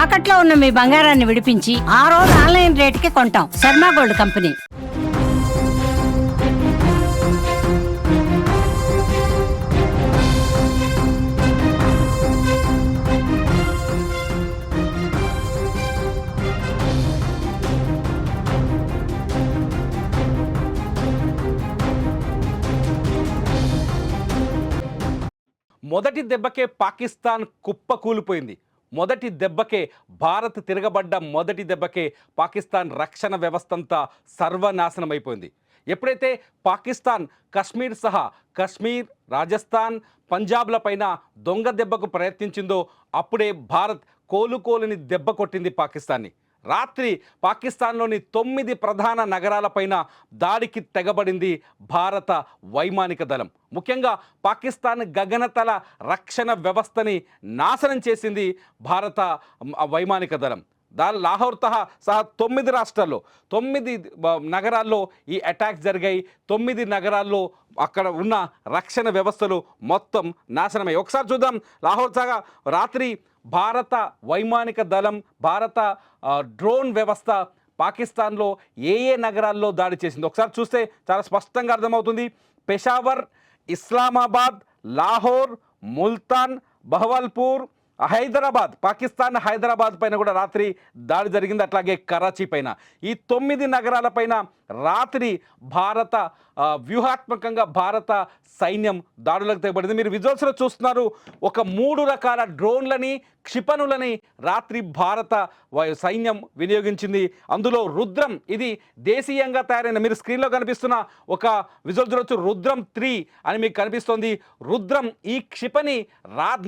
తాకట్లో ఉన్న మీ బంగారాన్ని విడిపించి ఆ రోజు ఆన్లైన్ రేటుకి కొంటాం. Sharma gold company. మొదటి దెబ్బకే పాకిస్తాన్ కుప్పకూలిపోయింది. మొదటి దెబ్బకే భారత్ తిరగబడ్డ మొదటి దెబ్బకే పాకిస్తాన్ రక్షణ వ్యవస్థ అంతా సర్వనాశనం అయిపోయింది. ఎప్పుడైతే పాకిస్తాన్ కశ్మీర్ సహా కశ్మీర్, రాజస్థాన్, పంజాబ్ల పైన దొంగ దెబ్బకు ప్రయత్నించిందో అప్పుడే భారత్ కోలుకోలేని దెబ్బ కొట్టింది పాకిస్తాన్ని. రాత్రి పాకిస్తాన్లోని 9 ప్రధాన నగరాలపైన దాడికి తెగబడింది భారత వైమానిక దళం. ముఖ్యంగా పాకిస్తాన్ గగనతల రక్షణ వ్యవస్థని నాశనం చేసింది భారత వైమానిక దళం. లాహోర్ సహా 9 రాష్ట్రాల్లో 9 నగరాల్లో ఈ అటాక్స్ జరిగాయి. 9 నగరాల్లో అక్కడ ఉన్న రక్షణ వ్యవస్థలు మొత్తం నాశనమయ్యాయి. ఒకసారి చూద్దాం. లాహోర్ సహా రాత్రి భారత వైమానిక దళం, భారత డ్రోన్ వ్యవస్థ పాకిస్తాన్లో ఏ నగరాల్లో దాడి చేసింది ఒకసారి చూస్తే చాలా స్పష్టంగా అర్థమవుతుంది. పెషావర్, ఇస్లామాబాద్, లాహోర్, ముల్తాన్, బహవల్పూర్, హైదరాబాద్, పాకిస్తాన్ హైదరాబాద్ పైన కూడా రాత్రి దాడి జరిగింది. అట్లాగే కరాచీ పైన. ఈ 9 నగరాల పైన రాత్రి భారత వ్యూహాత్మకంగా భారత సైన్యం దాడులకు తెగబడింది. మీరు విజువల్స్లో చూస్తున్నారు. ఒక 3 రకాల డ్రోన్లని, క్షిపణులని రాత్రి భారత సైన్యం వినియోగించింది. అందులో రుద్రం, ఇది దేశీయంగా తయారైన, మీరు స్క్రీన్లో కనిపిస్తున్న ఒక విజువల్ చూడొచ్చు, రుద్రం 3 అని మీకు కనిపిస్తోంది. రుద్రం ఈ క్షిపణి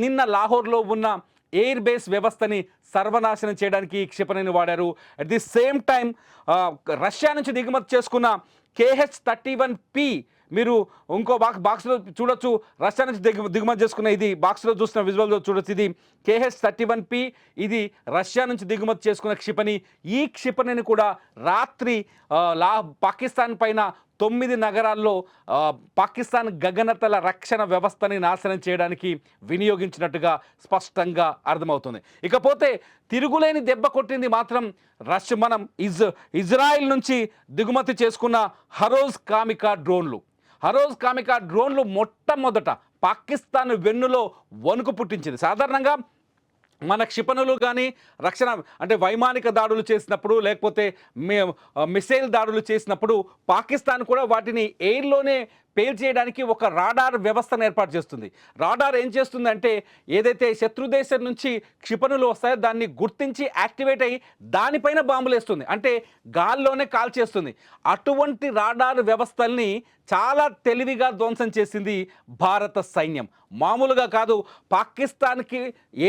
నిన్న లాహోర్లో ఉన్న ఎయిర్ బేస్ వ్యవస్థని సర్వనాశనం చేయడానికి ఈ క్షిపణిని వాడారు. At the same time Russia నుంచి దిగుమతి చేసుకున్న KH-31P, మీరు ఇంకో బాక్స్లో చూడొచ్చు, రష్యా నుంచి దిగుమతి చేసుకున్న, ఇది బాక్స్లో చూసిన విజువల్గా చూడొచ్చు, ఇది KH-31P, ఇది రష్యా నుంచి దిగుమతి చేసుకున్న క్షిపణి. ఈ క్షిపణిని కూడా రాత్రి పాకిస్తాన్ పైన 9 నగరాల్లో పాకిస్తాన్ గగనతల రక్షణ వ్యవస్థని నాశనం చేయడానికి వినియోగించినట్టుగా స్పష్టంగా అర్థమవుతుంది. ఇకపోతే తిరుగులేని దెబ్బ కొట్టింది మాత్రం మనం ఇజ్రాయిల్ నుంచి దిగుమతి చేసుకున్న హరోజ్ కామికా డ్రోన్లు. హరోజ్ కామికా డ్రోన్లు మొట్టమొదట పాకిస్తాన్ వెన్నులో వణుకు పుట్టించింది. సాధారణంగా మన క్షిపణులు కానీ రక్షణ అంటే వైమానిక దాడులు చేసినప్పుడు, లేకపోతే మిసైల్ దాడులు చేసినప్పుడు పాకిస్తాన్ కూడా వాటిని ఎయిర్లోనే పేల్చేయడానికి ఒక రాడార్ వ్యవస్థను ఏర్పాటు చేస్తుంది. రాడార్ ఏం చేస్తుందంటే, ఏదైతే శత్రు దేశం నుంచి క్షిపణులు వస్తాయో దాన్ని గుర్తించి యాక్టివేట్ అయ్యి దానిపైన బాంబులు వేస్తుంది, అంటే గాల్లోనే కాల్చేస్తుంది. అటువంటి రాడార్ వ్యవస్థల్ని చాలా తెలివిగా ధ్వంసం చేసింది భారత సైన్యం. మామూలుగా కాదు. పాకిస్తాన్కి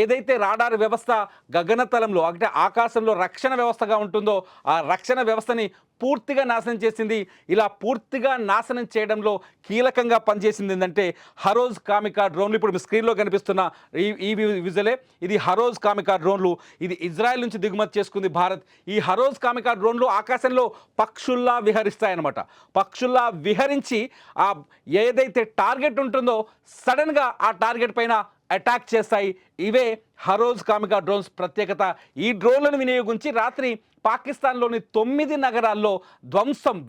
ఏదైతే రాడార్ వ్యవస్థ గగనతలంలో అంటే ఆకాశంలో రక్షణ వ్యవస్థగా ఉంటుందో ఆ రక్షణ వ్యవస్థని పూర్తిగా నాశనం చేసింది. ఇలా పూర్తిగా నాశనం చేయడంలో కీలకంగా పనిచేసింది ఏంటంటే హరోజ్ కామికా డ్రోన్లు. ఇప్పుడు మీ స్క్రీన్లో కనిపిస్తున్న ఈ విజువలే, ఇది హరోజ్ కామికా డ్రోన్లు. ఇది ఇజ్రాయెల్ నుంచి దిగుమతి చేసుకుంది భారత్. ఈ హరోజ్ కామికా డ్రోన్లు ఆకాశంలో పక్షుల్లా విహరిస్తాయన్నమాట. పక్షుల్లా విహరించి ఆ ఏదైతే టార్గెట్ ఉంటుందో సడన్గా ఆ టార్గెట్ పైన అటాక్ చేస్తాయి. ఇవే హరోజ్ కామికా డ్రోన్స్ ప్రత్యేకత. ఈ డ్రోన్లను వినియోగించి రాత్రి పాకిస్తాన్లోని 9 నగరాల్లో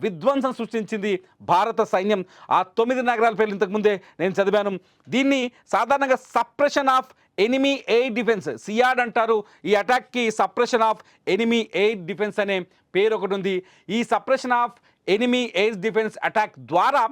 విధ్వంసం సృష్టించింది భారత సైన్యం. ఆ 9 నగరాల పేర్లు ఇంతకుముందే నేను చదివాను. దీన్ని సాధారణంగా suppression of enemy air defence, SEAD అంటారు. ఈ అటాక్కి suppression of enemy air defence అనే పేరు ఒకటి ఉంది. ఈ suppression of enemy air defence attack ద్వారా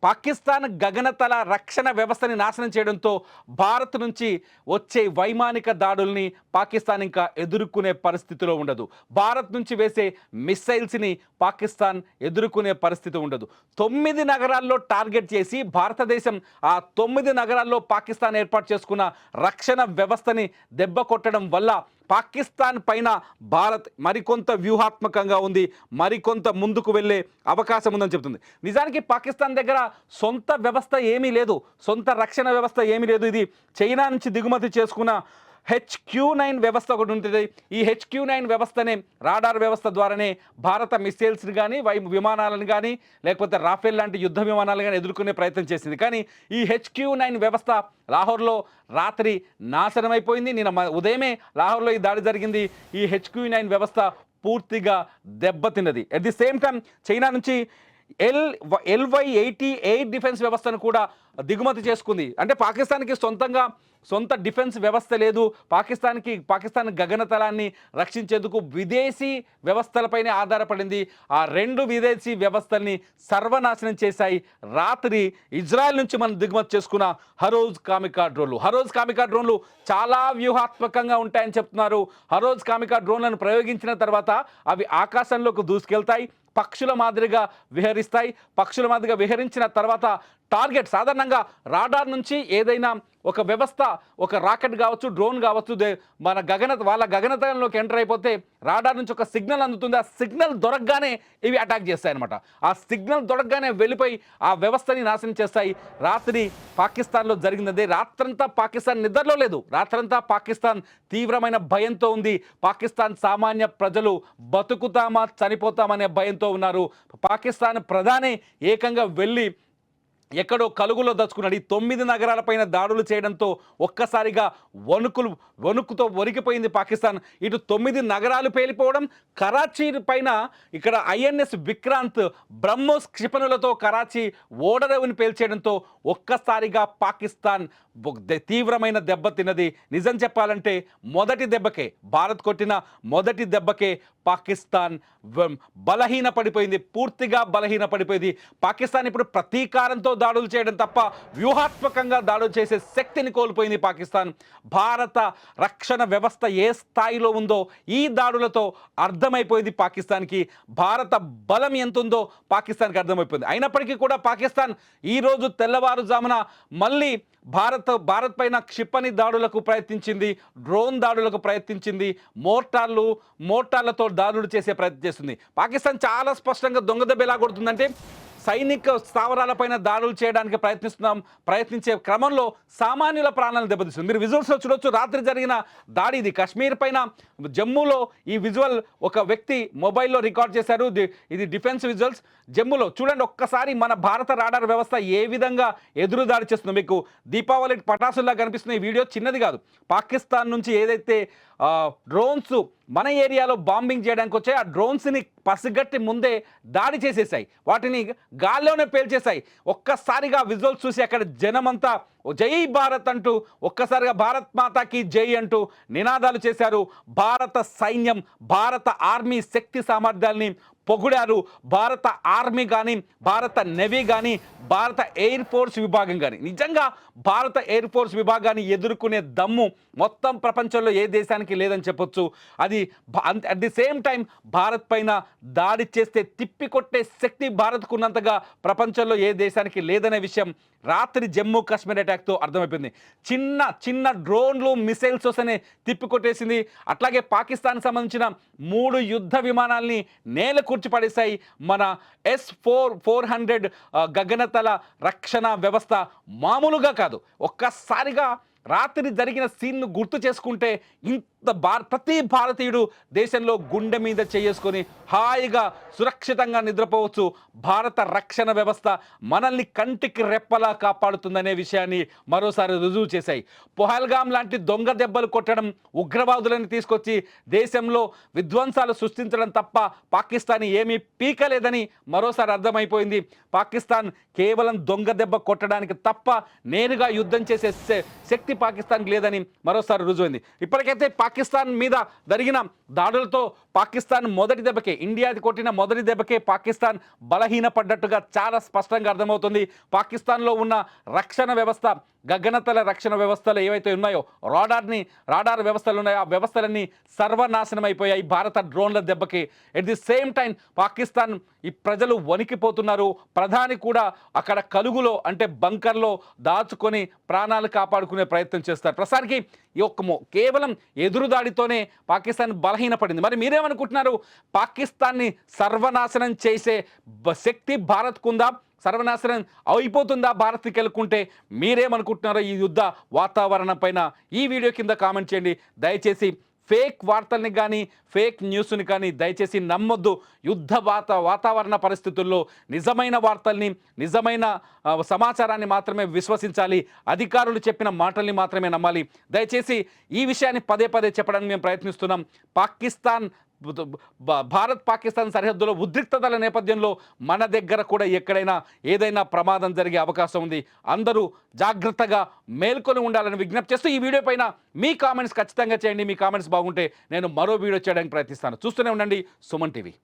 పాకిస్తాన్ గగనతల రక్షణ వ్యవస్థని నాశనం చేయడంతో భారత్ నుంచి వచ్చే వైమానిక దాడుల్ని పాకిస్తాన్ ఇంకా ఎదుర్కొనే పరిస్థితిలో ఉండదు. భారత్ నుంచి వేసే మిస్సైల్స్ని పాకిస్తాన్ ఎదుర్కొనే పరిస్థితి ఉండదు. 9 నగరాల్లో టార్గెట్ చేసి భారతదేశం ఆ 9 నగరాల్లో పాకిస్తాన్ ఏర్పాటు చేసుకున్న రక్షణ వ్యవస్థని దెబ్బ కొట్టడం వల్ల పాకిస్తాన్ పైన భారత్ మరికొంత వ్యూహాత్మకంగా ఉంది, మరికొంత ముందుకు వెళ్ళే అవకాశం ఉందని చెబుతుంది. నిజానికి పాకిస్తాన్ దగ్గర సొంత వ్యవస్థ ఏమీ లేదు, సొంత రక్షణ వ్యవస్థ ఏమీ లేదు. ఇది చైనా నుంచి దిగుమతి చేసుకున్న HQ-9 వ్యవస్థ ఒకటి ఉంటుంది. ఈ HQ-9 వ్యవస్థనే రాడార్ వ్యవస్థ ద్వారానే భారత మిస్సైల్స్ని కానీ విమానాలను కానీ లేకపోతే రాఫెల్ లాంటి యుద్ధ విమానాలు కానీ ఎదుర్కొనే ప్రయత్నం చేసింది. కానీ ఈ HQ-9 వ్యవస్థ లాహోర్లో రాత్రి నాశనం అయిపోయింది. నిన్న ఉదయమే లాహోర్లో ఈ దాడి జరిగింది. ఈ HQ-9 వ్యవస్థ పూర్తిగా దెబ్బతిన్నది. At the same time China నుంచి LY-80 డిఫెన్స్ వ్యవస్థను కూడా దిగుమతి చేసుకుంది. అంటే పాకిస్తాన్కి సొంత డిఫెన్స్ వ్యవస్థ లేదు. పాకిస్తాన్ గగనతలాన్ని రక్షించేందుకు విదేశీ వ్యవస్థలపైనే ఆధారపడింది. ఆ 2 విదేశీ వ్యవస్థల్ని సర్వనాశనం చేశాయి రాత్రి ఇజ్రాయెల్ నుంచి మనం దిగుమతి చేసుకున్న హరోజ్ కామికా డ్రోన్లు చాలా వ్యూహాత్మకంగా ఉంటాయని చెప్తున్నారు. హరోజ్ కామికా డ్రోన్లను ప్రయోగించిన తర్వాత అవి ఆకాశంలోకి దూసుకెళ్తాయి, పక్షుల మాదిరిగా విహరించిన తర్వాత టార్గెట్ సాధారణంగా రాడార్ నుంచి ఏదైనా ఒక వ్యవస్థ, ఒక రాకెట్ కావచ్చు, డ్రోన్ కావచ్చు, వాళ్ళ గగనతలంలోకి ఎంటర్ అయిపోతే రాడార్ నుంచి ఒక సిగ్నల్ అందుతుంది. ఆ సిగ్నల్ దొరకగానే ఇవి అటాక్ చేస్తాయి అనమాట. ఆ సిగ్నల్ దొరకగానే వెళ్ళిపోయి ఆ వ్యవస్థని నాశనం చేస్తాయి. రాత్రి పాకిస్తాన్లో జరిగినదే. రాత్రంతా పాకిస్తాన్ నిద్రలో లేదు. రాత్రంతా పాకిస్తాన్ తీవ్రమైన భయంతో ఉంది. పాకిస్తాన్ సామాన్య ప్రజలు బతుకుతామా చనిపోతామనే భయంతో ఉన్నారు. పాకిస్తాన్ ప్రధాని ఏకంగా వెళ్ళి ఎక్కడో కలుగులో దచ్చుకున్నాడు. ఈ 9 నగరాలపైన దాడులు చేయడంతో ఒక్కసారిగా వణుకుతో వణికిపోయింది పాకిస్తాన్. ఇటు 9 నగరాలు పేలిపోవడం, కరాచీ పైన ఇక్కడ INS విక్రాంత్ బ్రహ్మోస్ క్షిపణులతో కరాచీ ఓడరేవుని పేల్చేయడంతో ఒక్కసారిగా పాకిస్తాన్ తీవ్రమైన దెబ్బతిన్నది. నిజం చెప్పాలంటే భారత్ కొట్టిన మొదటి దెబ్బకే పాకిస్తాన్ పూర్తిగా బలహీనపడిపోయింది. పాకిస్తాన్ ఇప్పుడు ప్రతీకారంతో దాడులు చేయడం తప్ప వ్యూహాత్మకంగా దాడులు చేసే శక్తిని కోల్పోయింది పాకిస్తాన్. భారత రక్షణ వ్యవస్థ ఏ స్థాయిలో ఉందో ఈ దాడులతో అర్థమైపోయింది పాకిస్తాన్కి. భారత బలం ఎంత ఉందో పాకిస్తాన్కి అర్థమైపోయింది. అయినప్పటికీ కూడా పాకిస్తాన్ ఈరోజు తెల్లవారుజామున మళ్ళీ భారత్ పైన క్షిపణి దాడులకు ప్రయత్నించింది, డ్రోన్ దాడులకు ప్రయత్నించింది, మోటార్లతో దాడులు చేసే ప్రయత్నం చేస్తుంది. పాకిస్తాన్ చాలా స్పష్టంగా దొంగ దెబ్బ ఎలా కొడుతుందంటే సైనిక స్థావరాలపైన దాడులు చేయడానికి ప్రయత్నించే క్రమంలో సామాన్యుల ప్రాణాలను దెబ్బతీస్తుంది. మీరు విజువల్స్లో చూడొచ్చు. రాత్రి జరిగిన దాడి ఇది కాశ్మీర్ పైన జమ్మూలో. ఈ విజువల్ ఒక వ్యక్తి మొబైల్లో రికార్డ్ చేశారు. ఇది డిఫెన్స్ విజువల్స్. జమ్మూలో చూడండి ఒక్కసారి మన భారత రాడార్ వ్యవస్థ ఏ విధంగా ఎదురు దాడి చేస్తుందో. మీకు దీపావళి పటాసుల్లా కనిపిస్తున్న ఈ వీడియో చిన్నది కాదు. పాకిస్తాన్ నుంచి ఏదైతే డ్రోన్స్ మన ఏరియాలో బాంబింగ్ చేయడానికి వచ్చాయి, ఆ డ్రోన్స్ని పసిగట్టి ముందే దాడి చేసేసాయి, వాటిని గాల్లోనే పేల్చేశాయి. ఒక్కసారిగా విజువల్స్ చూసి అక్కడ జనమంతా జై భారత్ అంటూ ఒక్కసారిగా భారత్ మాతాకి జై అంటూ నినాదాలు చేశారు. భారత సైన్యం, భారత ఆర్మీ శక్తి సామర్థ్యాల్ని పొగిడారు. భారత ఆర్మీ కానీ, భారత నేవీ కానీ, భారత ఎయిర్ ఫోర్స్ విభాగం కానీ, నిజంగా భారత ఎయిర్ ఫోర్స్ విభాగాన్ని ఎదుర్కొనే దమ్ము మొత్తం ప్రపంచంలో ఏ దేశానికి లేదని చెప్పొచ్చు. అది at the same time Bharat పైన దాడి చేస్తే తిప్పికొట్టే శక్తి భారత్కు ఉన్నంతగా ప్రపంచంలో ఏ దేశానికి లేదనే విషయం రాత్రి జమ్మూ కాశ్మీర్ అటాక్తో అర్థమైపోయింది. చిన్న డ్రోన్లు, మిసైల్స్ వస్తేనే తిప్పికొట్టేసింది. అట్లాగే పాకిస్తాన్ సంబంధించిన 3 యుద్ధ విమానాల్ని నేల కూర్చిపడేశాయి. మన S-400 గగనతల రక్షణ వ్యవస్థ మామూలుగా కాదు. ఒక్కసారిగా రాత్రి జరిగిన సీన్ను గుర్తు చేసుకుంటే ప్రతి భారతీయుడు దేశంలో గుండె మీద చేసుకొని హాయిగా సురక్షితంగా నిద్రపోవచ్చు. భారత రక్షణ వ్యవస్థ మనల్ని కంటికి రెప్పలా కాపాడుతుందనే విషయాన్ని మరోసారి రుజువు చేశాయి. పహల్గామ్ లాంటి దొంగ దెబ్బలు కొట్టడం, ఉగ్రవాదులను తీసుకొచ్చి దేశంలో విధ్వంసాలు సృష్టించడం తప్ప పాకిస్తాన్ ఏమీ పీకలేదని మరోసారి అర్థమైపోయింది. పాకిస్తాన్ కేవలం దొంగ దెబ్బ కొట్టడానికి తప్ప నేరుగా యుద్ధం చేసే శక్తి పాకిస్తాన్కి లేదని మరోసారి రుజువైంది. ఇప్పటికైతే పాకిస్తాన్ మీద జరిగిన దాడులతో పాకిస్తాన్ ఇండియాది కొట్టిన మొదటి దెబ్బకే పాకిస్తాన్ బలహీనపడ్డట్టుగా చాలా స్పష్టంగా అర్థమవుతుంది. పాకిస్తాన్లో ఉన్న రక్షణ వ్యవస్థ, గగనతల రక్షణ వ్యవస్థలు ఏవైతే ఉన్నాయో, రాడార్ వ్యవస్థలు ఉన్నాయో, ఆ వ్యవస్థలన్నీ సర్వనాశనం అయిపోయాయి భారత డ్రోన్ల దెబ్బకి. At the same time Pakistan ఈ ప్రజలు వణికిపోతున్నారు. ప్రధాని కూడా అక్కడ కలుగులో అంటే బంకర్లో దాచుకొని ప్రాణాలు కాపాడుకునే ప్రయత్నం చేస్తారు. ప్రస్తుతానికి ఈ కేవలం ఎదురుదాడితోనే పాకిస్తాన్ బలహీనపడింది. మరి మీరేమనుకుంటున్నారు? పాకిస్తాన్ని సర్వనాశనం చేసే శక్తి భారత్కు ఉందా? సర్వనాశనం అయిపోతుందా భారత్కి వెళ్ళుకుంటే? మీరేమనుకుంటున్నారో ఈ యుద్ధ వాతావరణం పైన ఈ వీడియో కింద కామెంట్ చేయండి. దయచేసి ఫేక్ వార్తల్ని కానీ ఫేక్ న్యూస్ని కానీ దయచేసి నమ్మొద్దు. యుద్ధ వాతావరణ పరిస్థితుల్లో నిజమైన వార్తల్ని నిజమైన సమాచారాన్ని మాత్రమే విశ్వసించాలి. అధికారులు చెప్పిన మాటల్ని మాత్రమే నమ్మాలి. దయచేసి ఈ విషయాన్ని పదే పదే చెప్పడానికి మేము ప్రయత్నిస్తున్నాం. భారత్ పాకిస్తాన్ సరిహద్దులో ఉద్రిక్తతల నేపథ్యంలో మన దగ్గర కూడా ఎక్కడైనా ఏదైనా ప్రమాదం జరిగే అవకాశం ఉంది. అందరూ జాగ్రత్తగా మేల్కొని ఉండాలని విజ్ఞప్తి చేస్తూ ఈ వీడియో పైన మీ కామెంట్స్ ఖచ్చితంగా చేయండి. మీ కామెంట్స్ బాగుంటే నేను మరో వీడియో చేయడానికి ప్రయత్నిస్తాను. చూస్తూనే ఉండండి సుమన్ టీవీ.